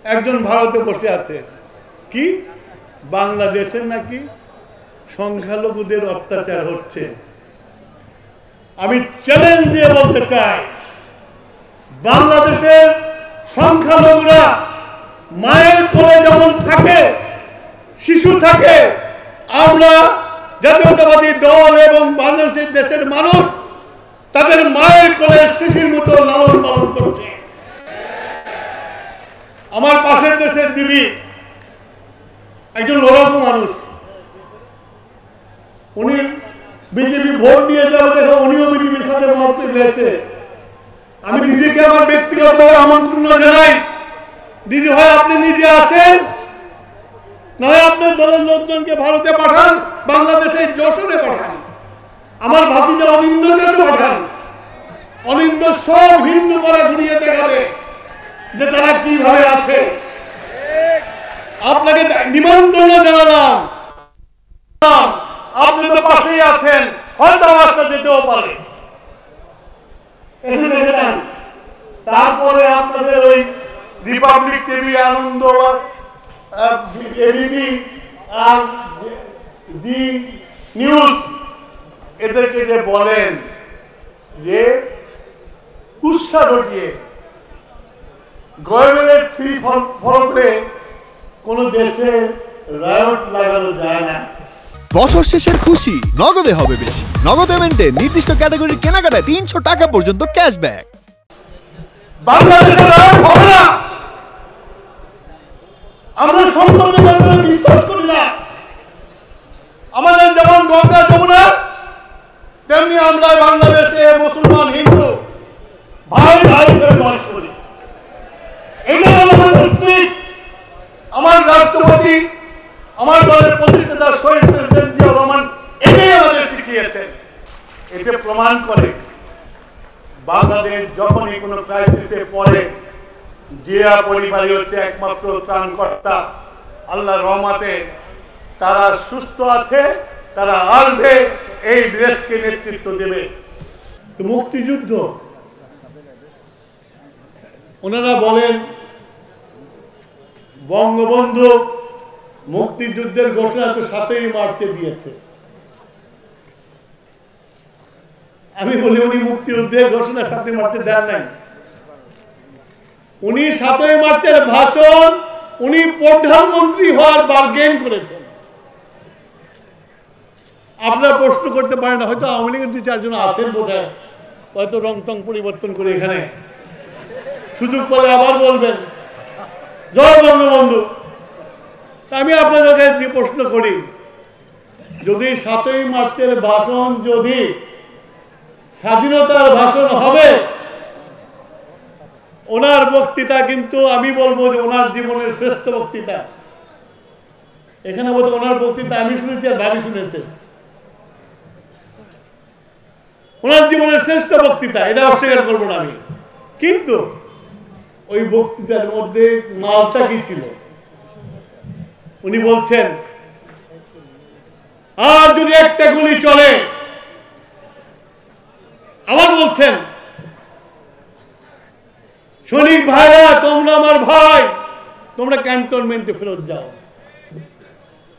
একজন ভারতে বসে আছে, কি বাংলাদেশের নাকি সংখ্যালঘুদের অত্যাচার হচ্ছে। আমি চ্যালেঞ্জ দিয়ে বলতে চাই, বাংলাদেশের সংখ্যালঘুরা মায়ের কোলে যেমন থাকে, শিশু থাকে, আমরা জাতীয়তাবাদী দল এবং বাংলাদেশের দেশের মানুষ তাদের মায়ের কোলে শিশুর মতো লালন পালন করছে। আমার পাশের দেশের দিদি একজন লড়াকু মানুষ, উনি বিজেপি ভোট দিয়ে যাওয়া দেখে উনিও বিজেপির সাথে মত মিলেছে। আমি দিদিকে আমার ব্যক্তিগতভাবে আমন্ত্রণ জানাই, দিদি হয় আপনি নিজে আসেন, নয় আপনার দলের লোকজনকে ভারতে পাঠান, বাংলাদেশের যশোরে পাঠান, আমার ভাতিজা অনিন্দর কাছে পাঠান। অনিন্দ সব হিন্দু পাড়া ঘুরিয়ে দেখাবে যে তারা কিভাবে আছে। আপনাকে নিমন্ত্রণ জানালাম, আপনি তো পাশেই আছেন, হয়তো রাস্তা যেতেও পারে, এসে দেখেন। তারপরে আপনাদের ওই রিপাবলিক টিভি, আনন্দ, এবিপি আর জি নিউজ এদেরকে যে বলেন যে কুৎসা রটিয়ে গভর্নমেন্টের থ্রি ফলকে কোন দেশে রায়ট লাগানো যায় না। বছর শেষের খুশি নগদে হবে বেশি। নগদ পেমেন্টে নির্দিষ্ট ক্যাটাগরির কেনাকাটায় 300 টাকা পর্যন্ত ক্যাশব্যাক। বাংলাদেশে রায়ট হবে না, আমরা সম্পূর্ণ বিশ্বাস করি না। আমাদের যেমন গঙ্গা যমুনা, তেমনি আমরা বাংলাদেশে মুসলমান হিন্দু ভাই ভাই করে বাস করি। আমার রাষ্ট্রপতি, আমার দলের প্রতিষ্ঠাতা শহীদ প্রেসিডেন্ট জিয়াউর রহমান এটাই আমাদের শিখিয়েছেন। এতে প্রমাণ করে বাংলাদেশ যখনই কোনো ক্রাইসিসে পড়ে, জিয়া পরিবারই হচ্ছে একমাত্র ত্রাণকর্তা। আল্লাহর রহমতে তারা সুস্থ আছে, তারা আসবে, এই দেশকে নেতৃত্ব দেবে। তো মুক্তিযুদ্ধ ওনারা বলেন বঙ্গবন্ধু মুক্তিযুদ্ধের ঘোষণা তো 7ই মার্চে দিয়েছে। আমি বলি উনি মুক্তিযুদ্ধের ঘোষণা 7ই মার্চে দেন নাই। উনি 7ই মার্চের ভাষণ উনি প্রধানমন্ত্রী হওয়ার বার্গেন করেছেন। আপনারা প্রশ্ন করতে পারেন না, হয়তো আওয়ামী লীগের 2-4 জন আছেন বোধহয়, হয়তো রং টং পরিবর্তন করে এখানে সুযোগ পেলে আবার বলবেন জয় বঙ্গবন্ধু। আমি আপনাদেরকে যে প্রশ্ন করি, যদি 7ই মার্চের ভাষণ যদি স্বাধীনতার ভাষণ হবে, ওনার বক্তৃতা কিন্তু আমি বলবো যে ওনার জীবনের শ্রেষ্ঠ বক্তৃতা। এখানে বলতে ওনার বক্তৃতা আমি শুনেছি আর ভাবি শুনেছে, ওনার জীবনের শ্রেষ্ঠ বক্তৃতা, এটা অস্বীকার করবো না আমি। কিন্তু ওই বক্তৃতার মধ্যে মালটা কি ছিল, উনি বলছেন আর যদি একটা গুলি চলে, আবার বলছেন সৈনিক ভাইরা তোমরা আমার ভাই, তোমরা ক্যান্টনমেন্টে ফেরত যাও।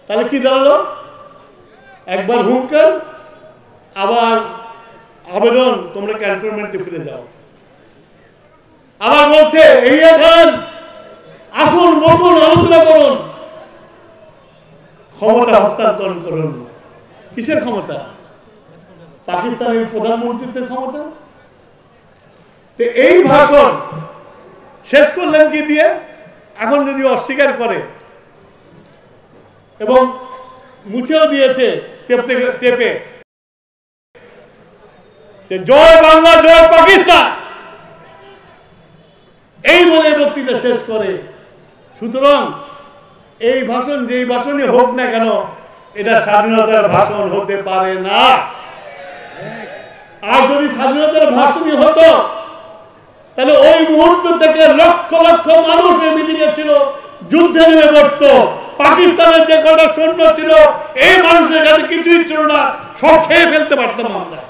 তাহলে কি দাঁড়ালো? একবার হুঙ্কার, আবার আবেদন তোমরা ক্যান্টনমেন্টে ফিরে যাও। আবার বলছে এই এখন আসুন বসুন আলোচনা করুন, ক্ষমতা হস্তান্তর করুন। কিসের ক্ষমতা? পাকিস্তানের প্রধানমন্ত্রীর ক্ষমতা। তো এই ভাষণ শেষ করলেন কি দিয়ে? এখন যদি অস্বীকার করে এবং মুছেও দিয়েছে টেপে, জয় বাংলা জয় পাকিস্তান, এই বলে বক্তৃতা শেষ করে। সুতরাং এই ভাষণ যেই ভাষণই হোক না কেন, এটা স্বাধীনতার ভাষণ হতে পারে না। আর যদি স্বাধীনতার ভাষণই হতো, তাহলে ওই মুহূর্ত থেকে লক্ষ লক্ষ মানুষ এই মিটিংয়ে ছিল, যুদ্ধে নেমে পড়তো। পাকিস্তানের যে কটা সৈন্য ছিল, এই মানুষের কাছে কিছুই ছিল না, সব খেয়ে ফেলতে পারতাম আমরা।